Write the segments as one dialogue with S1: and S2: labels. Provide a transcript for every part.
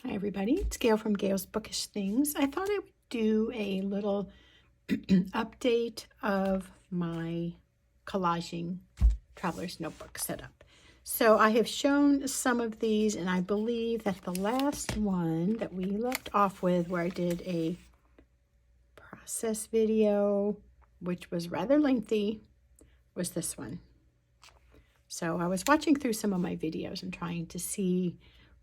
S1: Hi everybody, it's Gail from Gail's Bookish Things. I thought I would do a little update of my collaging traveler's notebook setup. So I have shown some of these, and I believe that the last one that we left off with, where I did a process video, which was rather lengthy, was this one. So I was watching through some of my videos and trying to see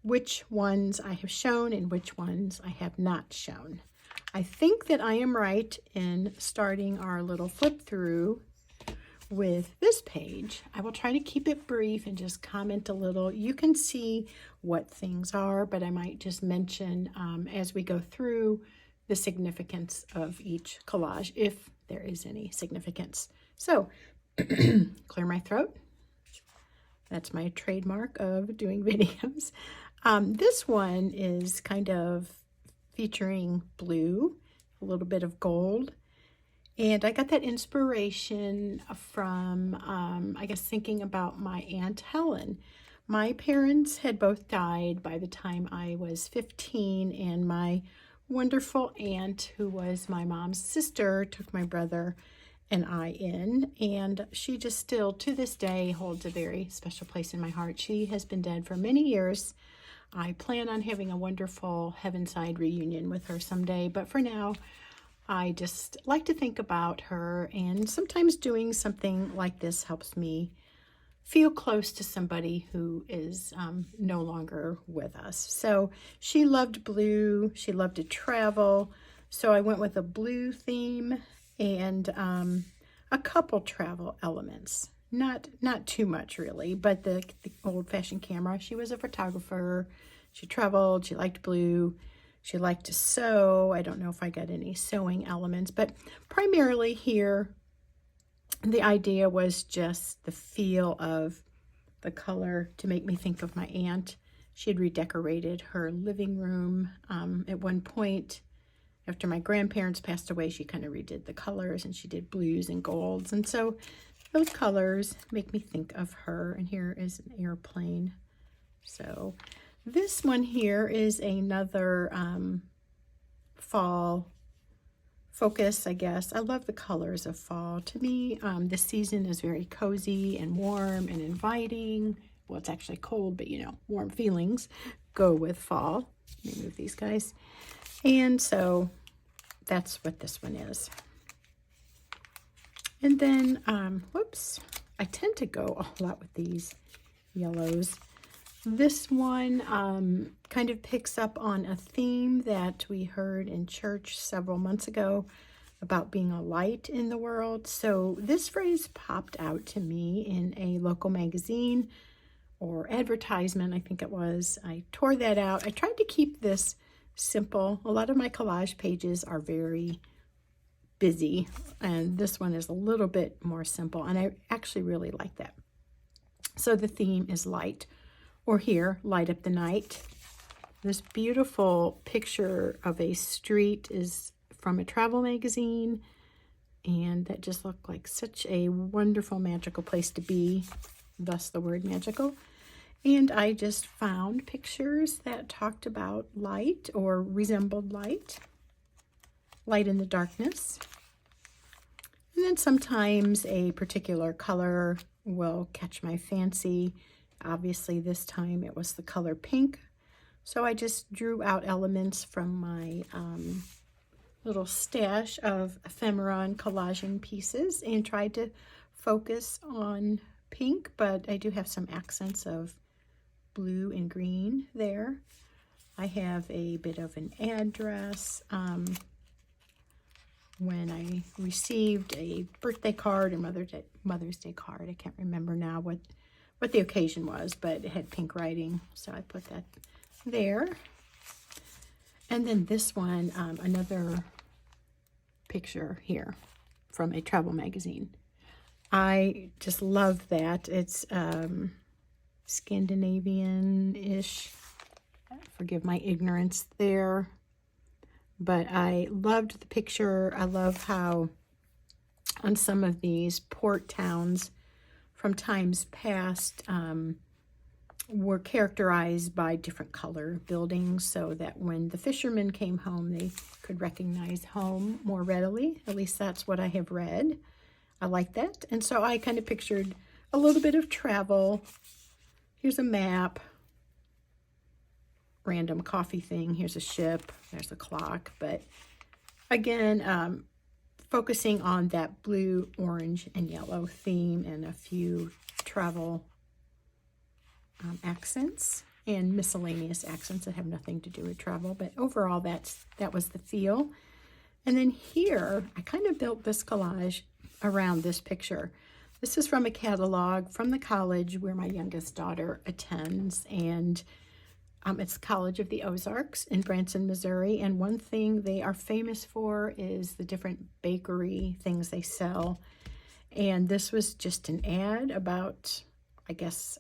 S1: which ones I have shown and which ones I have not shown. I think that I am right in starting our little flip through with this page. I will try to keep it brief and just comment a little. You can see what things are, but I might just mention as we go through the significance of each collage, if there is any significance. So, clear my throat. That's my trademark of doing videos. This one is kind of featuring blue, a little bit of gold. And I got that inspiration from, I guess, thinking about my Aunt Helen. My parents had both died by the time I was 15, and my wonderful aunt, who was my mom's sister, took my brother and I in, and she just still to this day holds a very special place in my heart. She has been dead for many years. I plan on having a wonderful Heavenside reunion with her someday, but for now I just like to think about her, and sometimes doing something like this helps me feel close to somebody who is no longer with us. So she loved blue, she loved to travel, so I went with a blue theme and a couple travel elements. Not too much really, but the old-fashioned camera. She was a photographer. She traveled. She liked blue. She liked to sew. I don't know if I got any sewing elements, but primarily here, the idea was just the feel of the color to make me think of my aunt. She had redecorated her living room at one point. After my grandparents passed away, she kind of redid the colors, and she did blues and golds. And so those colors make me think of her. And here is an airplane. So this one here is another fall focus, I guess. I love the colors of fall. To me, this season is very cozy and warm and inviting. Well, it's actually cold, but you know, warm feelings go with fall. Let me move these guys. And so that's what this one is. And then, whoops, I tend to go a lot with these yellows. This one kind of picks up on a theme that we heard in church several months ago about being a light in the world. So this phrase popped out to me in a local magazine or advertisement, I think it was. I tore that out. I tried to keep this simple. A lot of my collage pages are very busy, and this one is a little bit more simple, and I actually really like that. So the theme is light, or here, light up the night. This beautiful picture of a street is from a travel magazine, and that just looked like such a wonderful, magical place to be, thus the word magical. And I just found pictures that talked about light or resembled light in the darkness. And then sometimes a particular color will catch my fancy. Obviously this time it was the color pink. So I just drew out elements from my little stash of ephemera and collaging pieces and tried to focus on pink, but I do have some accents of blue and green there. I have a bit of an address. When I received a birthday card or Mother's Day card, I can't remember now what the occasion was, but it had pink writing, so I put that there. And then this one, another picture here from a travel magazine. I just love that. It's Scandinavian-ish. Forgive my ignorance there. But I loved the picture. I love how on some of these port towns from times past, were characterized by different color buildings so that when the fishermen came home, they could recognize home more readily. At least that's what I have read. I like that. And so I kind of pictured a little bit of travel. Here's a map. Random coffee thing. Here's a ship. There's a clock. But again, focusing on that blue, orange, and yellow theme and a few travel accents and miscellaneous accents that have nothing to do with travel. But overall, that was the feel. And then here, I kind of built this collage around this picture. This is from a catalog from the college where my youngest daughter attends, and it's College of the Ozarks in Branson, Missouri. And one thing they are famous for is the different bakery things they sell. And this was just an ad about, I guess,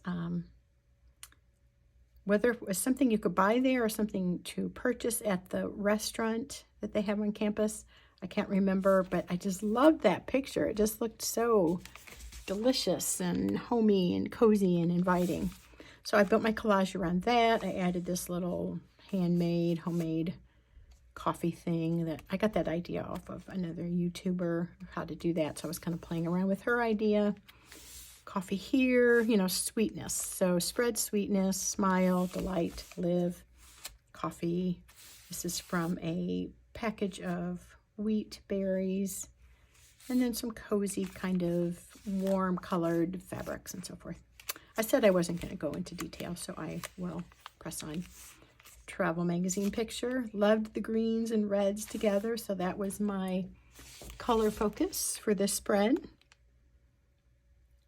S1: whether it was something you could buy there or something to purchase at the restaurant that they have on campus. I can't remember, but I just loved that picture. It just looked so delicious and homey and cozy and inviting. So I built my collage around that. I added this little homemade coffee thing that I got that idea off of another YouTuber, how to do that. So I was kind of playing around with her idea. Coffee here, sweetness. So spread sweetness, smile, delight, live, coffee. This is from a package of wheat berries, and then some cozy kind of warm colored fabrics and so forth. I said I wasn't going to go into detail, so I will press on. Travel magazine picture. Loved the greens and reds together, so that was my color focus for this spread.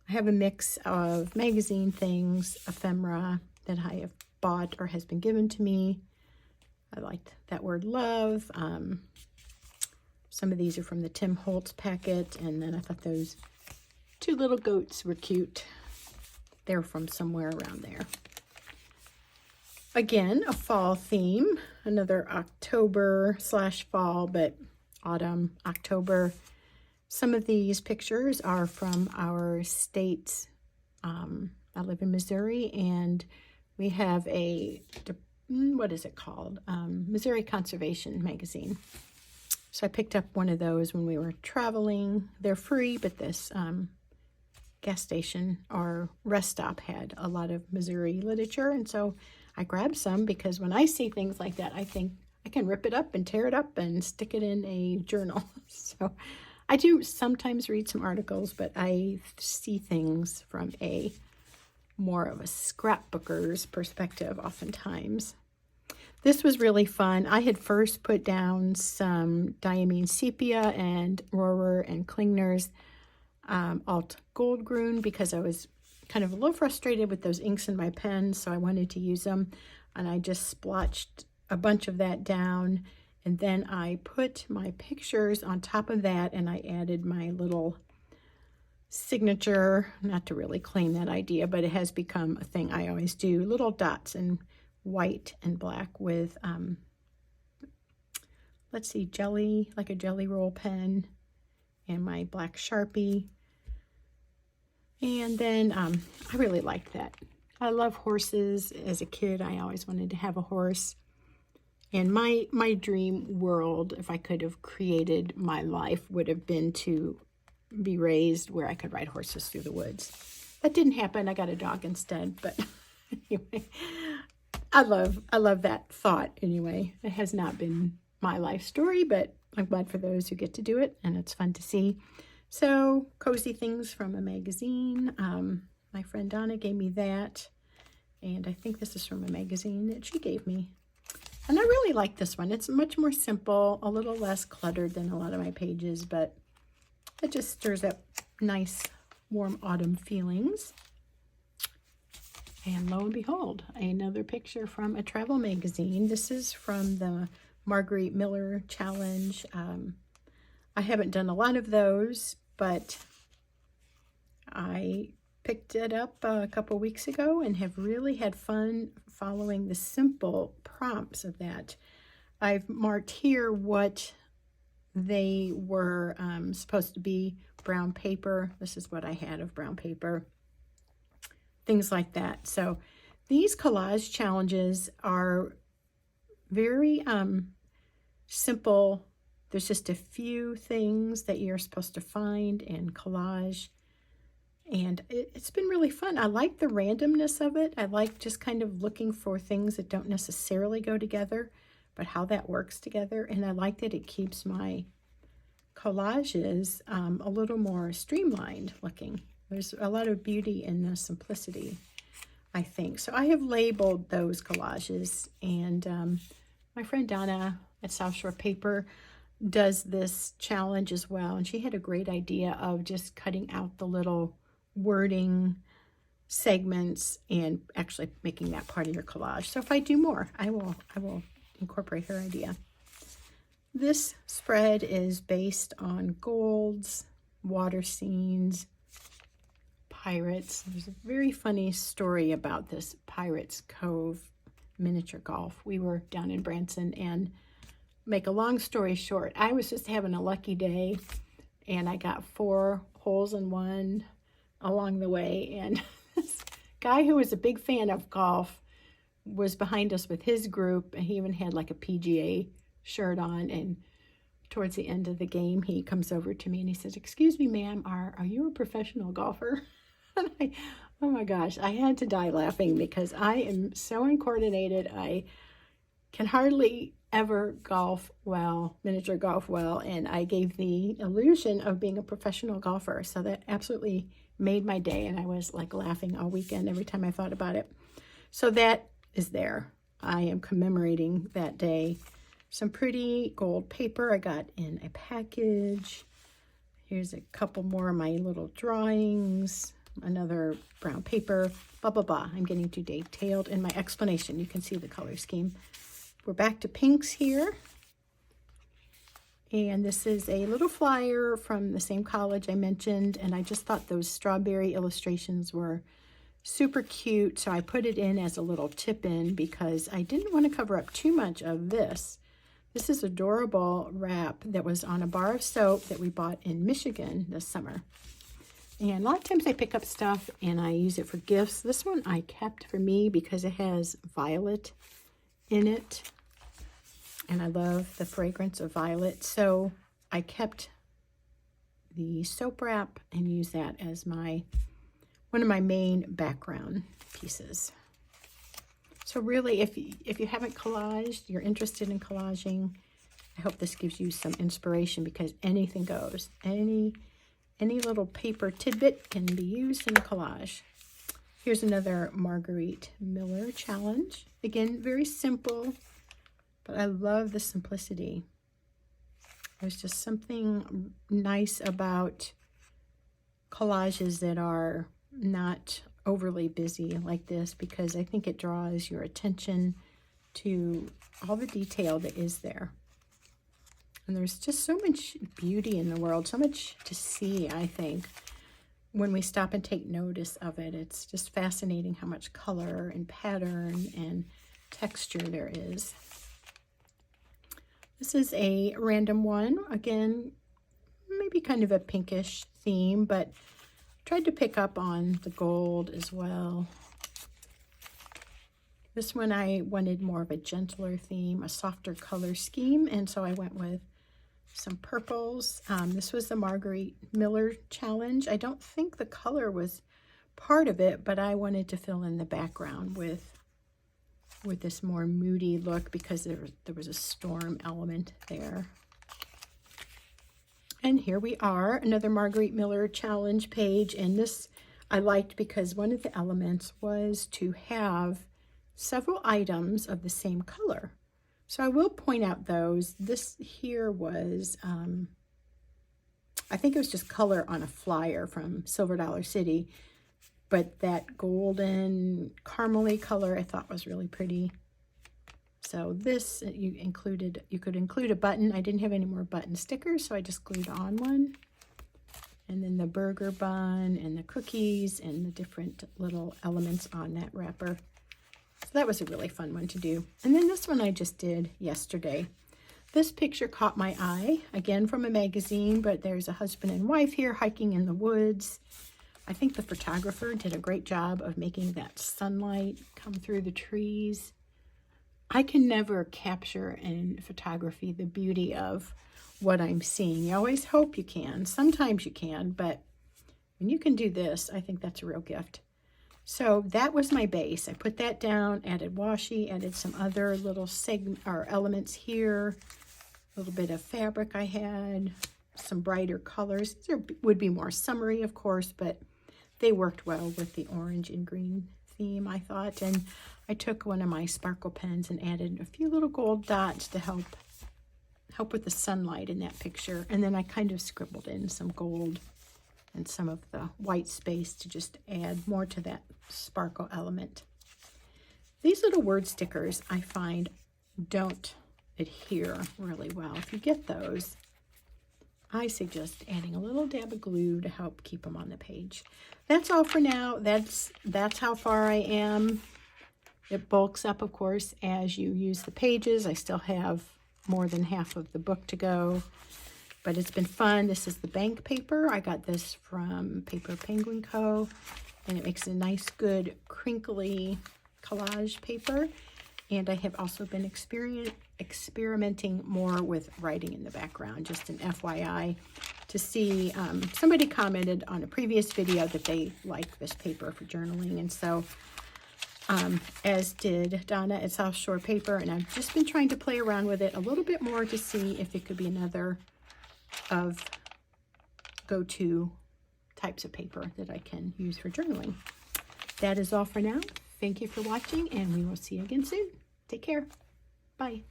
S1: I have a mix of magazine things, ephemera that I have bought or has been given to me. I liked that word love. Some of these are from the Tim Holtz packet, and then I thought those two little goats were cute. They're from somewhere around there. Again, a fall theme, another October/fall, but autumn, October. Some of these pictures are from our states. I live in Missouri, and we have what is it called? Missouri Conservation Magazine. So I picked up one of those when we were traveling. They're free, but this gas station or rest stop had a lot of Missouri literature, and so I grabbed some because when I see things like that, I think I can rip it up and tear it up and stick it in a journal. So I do sometimes read some articles, but I see things from a more of a scrapbooker's perspective oftentimes. This was really fun. I had first put down some Diamine Sepia and Rohrer and Klingner's Alt Goldgrün because I was kind of a little frustrated with those inks in my pen, so I wanted to use them. And I just splotched a bunch of that down, and then I put my pictures on top of that, and I added my little signature, not to really claim that idea, but it has become a thing I always do, little dots in white and black with, let's see, jelly, like a jelly roll pen, and my black Sharpie. And then I really liked that. I love horses. As a kid, I always wanted to have a horse. And my dream world, if I could have created my life, would have been to be raised where I could ride horses through the woods. That didn't happen. I got a dog instead. But anyway, I love that thought anyway. It has not been my life story, but I'm glad for those who get to do it, and it's fun to see. So, cozy things from a magazine. My friend Donna gave me that, and I think this is from a magazine that she gave me. And I really like this one. It's much more simple, a little less cluttered than a lot of my pages, but it just stirs up nice, warm autumn feelings. And lo and behold, another picture from a travel magazine. This is from the Marguerite Miller Challenge. I haven't done a lot of those, but I picked it up a couple weeks ago and have really had fun following the simple prompts of that. I've marked here what they were supposed to be. Brown paper. This is what I had of brown paper. Things like that. So These collage challenges are very simple. There's just a few things that you're supposed to find and collage. And it's been really fun. I like the randomness of it. I like just kind of looking for things that don't necessarily go together, but how that works together. And I like that it keeps my collages a little more streamlined looking. There's a lot of beauty in the simplicity, I think. So I have labeled those collages, and my friend Donna at South Shore Paper does this challenge as well, and she had a great idea of just cutting out the little wording segments and actually making that part of your collage. So if I do more, I will incorporate her idea. This spread is based on golds, water scenes, pirates. There's a very funny story about this Pirates Cove miniature golf. We were down in Branson, and make a long story short, I was just having a lucky day, and I got 4 holes in one along the way, and this guy who was a big fan of golf was behind us with his group, and he even had like a PGA shirt on, and towards the end of the game, he comes over to me and he says, "Excuse me, ma'am, are you a professional golfer?" And oh my gosh, I had to die laughing because I am so uncoordinated. I can hardly ever golf well, miniature golf well, and I gave the illusion of being a professional golfer. So that absolutely made my day, and I was like laughing all weekend every time I thought about it. So that is there. I am commemorating that day. Some pretty gold paper I got in a package. Here's a couple more of my little drawings. Another brown paper, blah, blah, blah. I'm getting too detailed in my explanation. You can see the color scheme. We're back to pinks here. And this is a little flyer from the same college I mentioned. And I just thought those strawberry illustrations were super cute. So I put it in as a little tip-in because I didn't want to cover up too much of this. This is adorable wrap that was on a bar of soap that we bought in Michigan this summer. And a lot of times I pick up stuff and I use it for gifts. This one I kept for me because it has violet in it. And I love the fragrance of violet. So I kept the soap wrap and used that as one of my main background pieces. So really, if you haven't collaged, you're interested in collaging, I hope this gives you some inspiration because anything goes. Any little paper tidbit can be used in a collage. Here's another Marguerite Miller challenge. Again, very simple, but I love the simplicity. There's just something nice about collages that are not overly busy like this because I think it draws your attention to all the detail that is there. And there's just so much beauty in the world, so much to see, I think, when we stop and take notice of it. It's just fascinating how much color and pattern and texture there is. This is a random one. Again, maybe kind of a pinkish theme, but tried to pick up on the gold as well. This one I wanted more of a gentler theme, a softer color scheme, and so I went with some purples. This was the Marguerite Miller challenge. I don't think the color was part of it, but I wanted to fill in the background with this more moody look because there was a storm element there. And here we are, another Marguerite Miller challenge page. And this I liked because one of the elements was to have several items of the same color. So I will point out those. This here was, I think it was just color on a flyer from Silver Dollar City. But that golden caramely color I thought was really pretty. So this, you could include a button. I didn't have any more button stickers, so I just glued on one. And then the burger bun and the cookies and the different little elements on that wrapper. So that was a really fun one to do. And then this one I just did yesterday. This picture caught my eye, again from a magazine, but there's a husband and wife here hiking in the woods. I think the photographer did a great job of making that sunlight come through the trees. I can never capture in photography the beauty of what I'm seeing. You always hope you can. Sometimes you can, but when you can do this, I think that's a real gift. So that was my base. I put that down, added washi, added some other little elements here, a little bit of fabric I had, some brighter colors. There would be more summery, of course, but they worked well with the orange and green theme, I thought. And I took one of my sparkle pens and added a few little gold dots to help with the sunlight in that picture. And then I kind of scribbled in some gold and some of the white space to just add more to that sparkle element. These little word stickers I find don't adhere really well. If you get those, I suggest adding a little dab of glue to help keep them on the page. That's all for now. That's how far I am. It bulks up, of course, as you use the pages. I still have more than half of the book to go, but it's been fun. This is the bank paper. I got this from Paper Penguin Co., and it makes a nice, good, crinkly collage paper. And I have also been experimenting more with writing in the background, just an FYI, to see, somebody commented on a previous video that they like this paper for journaling, and so as did Donna at South Shore Paper, and I've just been trying to play around with it a little bit more to see if it could be another of go-to types of paper that I can use for journaling. That is all for now. Thank you for watching, and we will see you again soon. Take care. Bye.